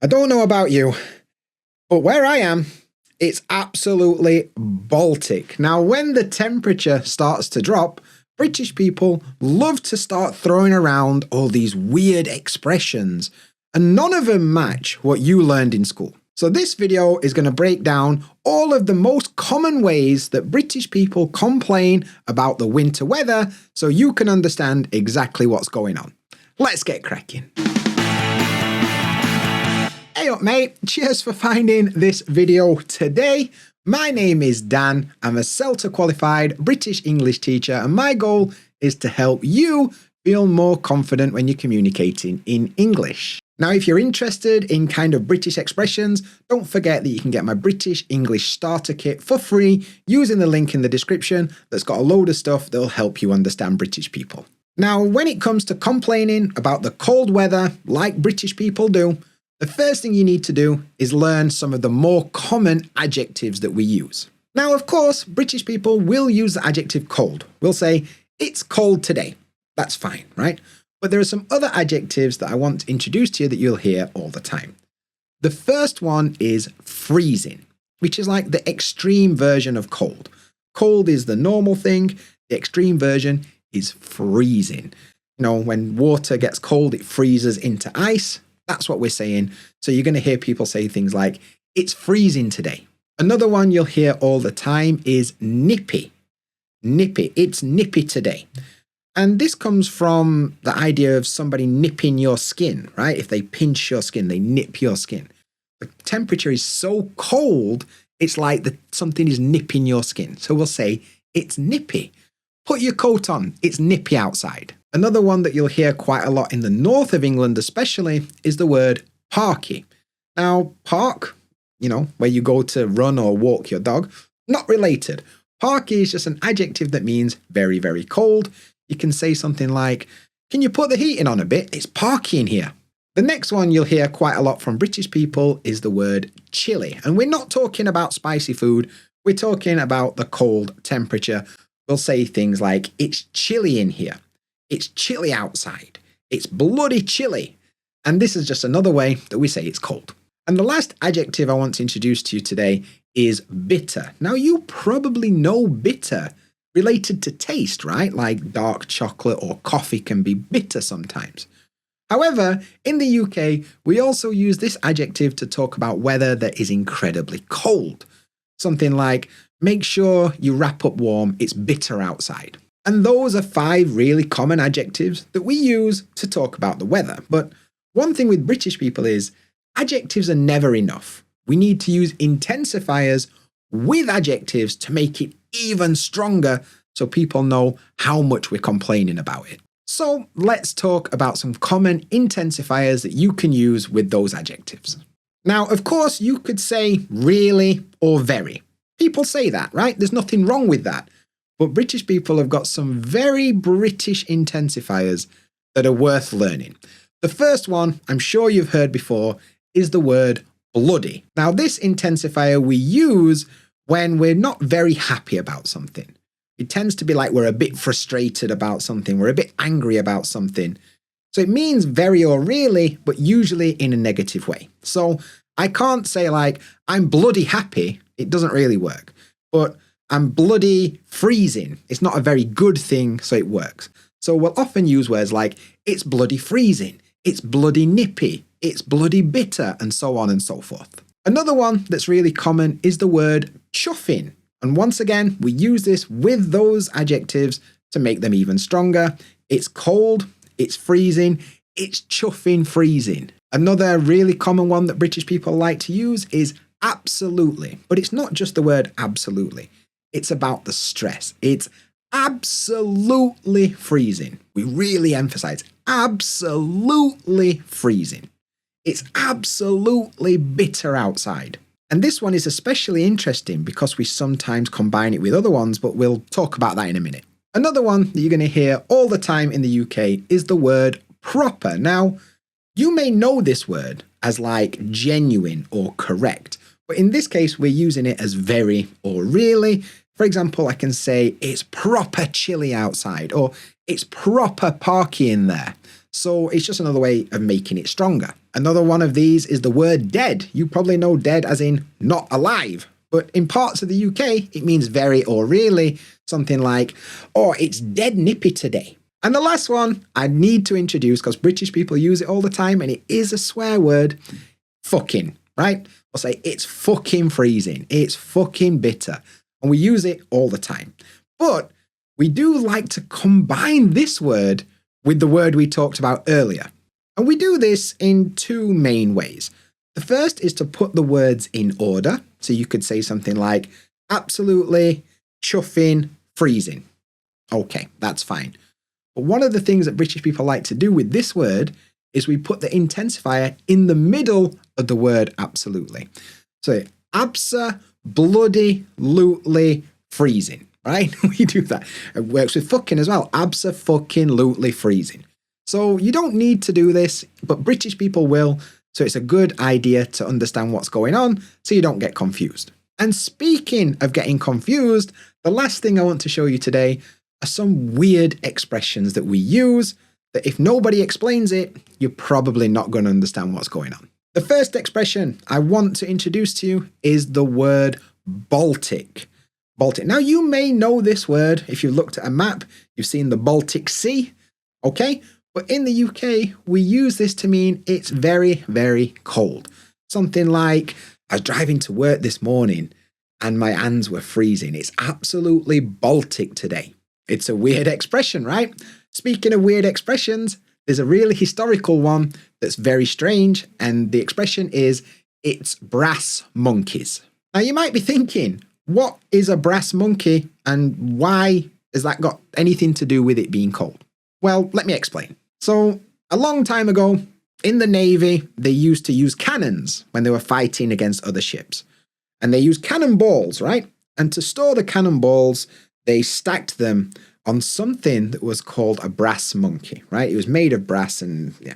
I don't know about you, but where I am, it's absolutely Baltic. Now, when the temperature starts to drop, British people love to start throwing around all these weird expressions, and none of them match what you learned in school. So this video is going to break down all of the most common ways that British people complain about the winter weather so you can understand exactly what's going on. Let's get cracking. Hey up mate, cheers for finding this video today. My name is Dan, I'm a CELTA qualified British English teacher and my goal is to help you feel more confident when you're communicating in English. Now if you're interested in kind of British expressions, don't forget that you can get my British English starter kit for free using the link in the description that's got a load of stuff that'll help you understand British people. Now when it comes to complaining about the cold weather like British people do, the first thing you need to do is learn some of the more common adjectives that we use. Now, of course, British people will use the adjective cold. We'll say, it's cold today. That's fine, right? But there are some other adjectives that I want to introduce to you that you'll hear all the time. The first one is freezing, which is like the extreme version of cold. Cold is the normal thing. The extreme version is freezing. You know, when water gets cold, it freezes into ice. That's what we're saying. So you're going to hear people say things like, it's freezing today. Another one you'll hear all the time is nippy. Nippy, it's nippy today. And this comes from the idea of somebody nipping your skin, right? If they pinch your skin, they nip your skin. The temperature is so cold, it's like something is nipping your skin. So we'll say, it's nippy. Put your coat on, it's nippy outside. Another one that you'll hear quite a lot in the north of England especially is the word parky. Now, park, you know, where you go to run or walk your dog, not related. Parky is just an adjective that means very, very cold. You can say something like, can you put the heating on a bit? It's parky in here. The next one you'll hear quite a lot from British people is the word chilly. And we're not talking about spicy food. We're talking about the cold temperature. We'll say things like, it's chilly in here. It's chilly outside. It's bloody chilly. And this is just another way that we say it's cold. And the last adjective I want to introduce to you today is bitter. Now you probably know bitter related to taste, right? Like dark chocolate or coffee can be bitter sometimes. However, in the UK, we also use this adjective to talk about weather that is incredibly cold. Something like, make sure you wrap up warm, it's bitter outside. And those are 5 really common adjectives that we use to talk about the weather. But one thing with British people is adjectives are never enough. We need to use intensifiers with adjectives to make it even stronger so people know how much we're complaining about it. So let's talk about some common intensifiers that you can use with those adjectives. Now, of course, you could say really or very. People say that, right? There's nothing wrong with that. But British people have got some very British intensifiers that are worth learning. The first one, I'm sure you've heard before, is the word bloody. Now, this intensifier we use when we're not very happy about something. It tends to be like we're a bit frustrated about something, we're a bit angry about something. So it means very or really, but usually in a negative way. So I can't say like, I'm bloody happy. It doesn't really work. But I'm bloody freezing. It's not a very good thing, so it works. So we'll often use words like, it's bloody freezing, it's bloody nippy, it's bloody bitter, and so on and so forth. Another one that's really common is the word chuffing. And once again, we use this with those adjectives to make them even stronger. It's cold, it's freezing, it's chuffing freezing. Another really common one that British people like to use is absolutely. But it's not just the word absolutely. It's about the stress. It's absolutely freezing. We really emphasize absolutely freezing. It's absolutely bitter outside. And this one is especially interesting because we sometimes combine it with other ones, but we'll talk about that in a minute. Another one that you're going to hear all the time in the UK is the word proper. Now, you may know this word as like genuine or correct. But in this case, we're using it as very or really. For example, I can say it's proper chilly outside or it's proper parky in there. So it's just another way of making it stronger. Another one of these is the word dead. You probably know dead as in not alive. But in parts of the UK, it means very or really, something like, oh, it's dead nippy today. And the last one I need to introduce, because British people use it all the time, and it is a swear word, fucking, right? I'll say, it's fucking freezing. It's fucking bitter. And we use it all the time. But we do like to combine this word with the word we talked about earlier. And we do this in two main ways. The first is to put the words in order. So you could say something like, absolutely, chuffing, freezing. Okay, that's fine. But one of the things that British people like to do with this word is we put the intensifier in the middle of the word absolutely. So abso-bloody-lutely freezing, right? We do that. It works with fucking as well. Abso-fucking-lutely freezing. So you don't need to do this, but British people will. So it's a good idea to understand what's going on so you don't get confused. And speaking of getting confused, the last thing I want to show you today are some weird expressions that we use that if nobody explains it, you're probably not going to understand what's going on. The first expression I want to introduce to you is the word Baltic. Baltic. Now you may know this word if you've looked at a map, you've seen the Baltic Sea, okay? But in the UK, we use this to mean it's very, very cold. Something like, I was driving to work this morning and my hands were freezing. It's absolutely Baltic today. It's a weird expression, right? Speaking of weird expressions, there's a really historical one that's very strange, and the expression is, it's brass monkeys. Now you might be thinking, what is a brass monkey and why has that got anything to do with it being cold? Well, let me explain. So a long time ago, in the Navy, they used to use cannons when they were fighting against other ships. And they used cannonballs, right? And to store the cannonballs, they stacked them on something that was called a brass monkey, right? It was made of brass and yeah.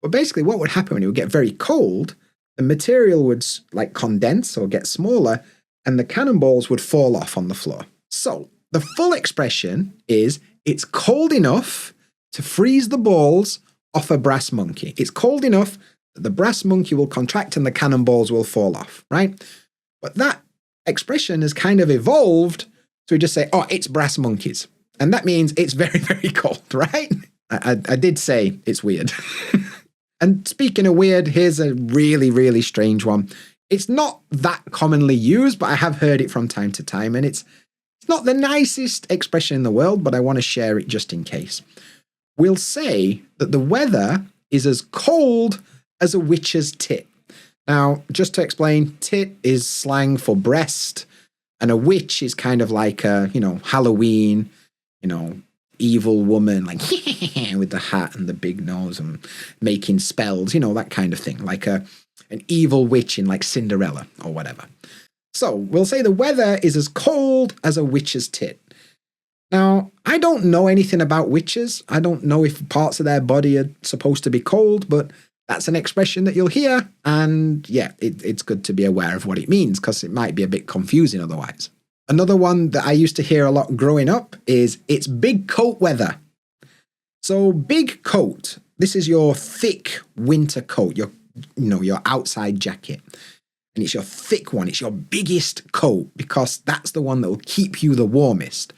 But basically what would happen when it would get very cold, the material would like condense or get smaller and the cannonballs would fall off on the floor. So the full expression is, it's cold enough to freeze the balls off a brass monkey. It's cold enough that the brass monkey will contract and the cannonballs will fall off, right? But that expression has kind of evolved, so we just say, oh, it's brass monkeys. And that means it's very, very cold, right? I did say it's weird. And speaking of weird, here's a really, really strange one. It's not that commonly used, but I have heard it from time to time, and it's not the nicest expression in the world, but I want to share it just in case. We'll say that the weather is as cold as a witch's tit. Now, just to explain, tit is slang for breast, and a witch is kind of like a, Halloween, evil woman, like with the hat and the big nose and making spells, that kind of thing, like an evil witch in like Cinderella or whatever. So we'll say the weather is as cold as a witch's tit. Now, I don't know anything about witches. I don't know if parts of their body are supposed to be cold, but that's an expression that you'll hear. And yeah, it's good to be aware of what it means because it might be a bit confusing otherwise. Another one that I used to hear a lot growing up is, it's big coat weather. So big coat, this is your thick winter coat, your outside jacket. And it's your thick one, it's your biggest coat because that's the one that will keep you the warmest.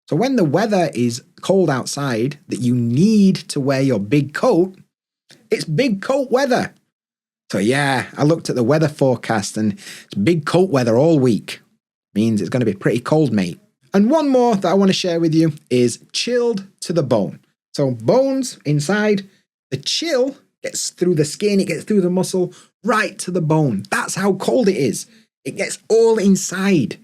So when the weather is cold outside that you need to wear your big coat, it's big coat weather. So yeah, I looked at the weather forecast and it's big coat weather all week. Means it's going to be pretty cold, mate. And one more that I want to share with you is chilled to the bone. So bones inside, the chill gets through the skin, it gets through the muscle, right to the bone. That's how cold it is. It gets all inside.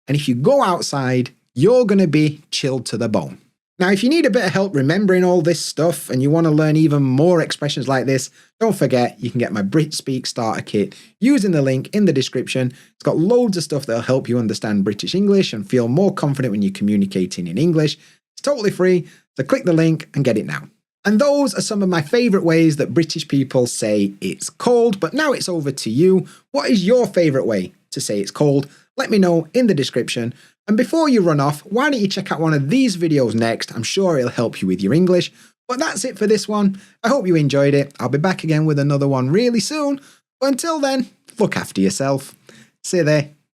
And if you go outside, you're going to be chilled to the bone. Now, if you need a bit of help remembering all this stuff and you want to learn even more expressions like this, don't forget you can get my Brit Speak Starter Kit using the link in the description. It's got loads of stuff that'll help you understand British English and feel more confident when you're communicating in English. It's totally free, so click the link and get it now. And those are some of my favourite ways that British people say it's cold, but now it's over to you. What is your favourite way to say it's cold? Let me know in the description. And before you run off, why don't you check out one of these videos next? I'm sure it'll help you with your English. But that's it for this one. I hope you enjoyed it. I'll be back again with another one really soon. But until then, look after yourself. See you there.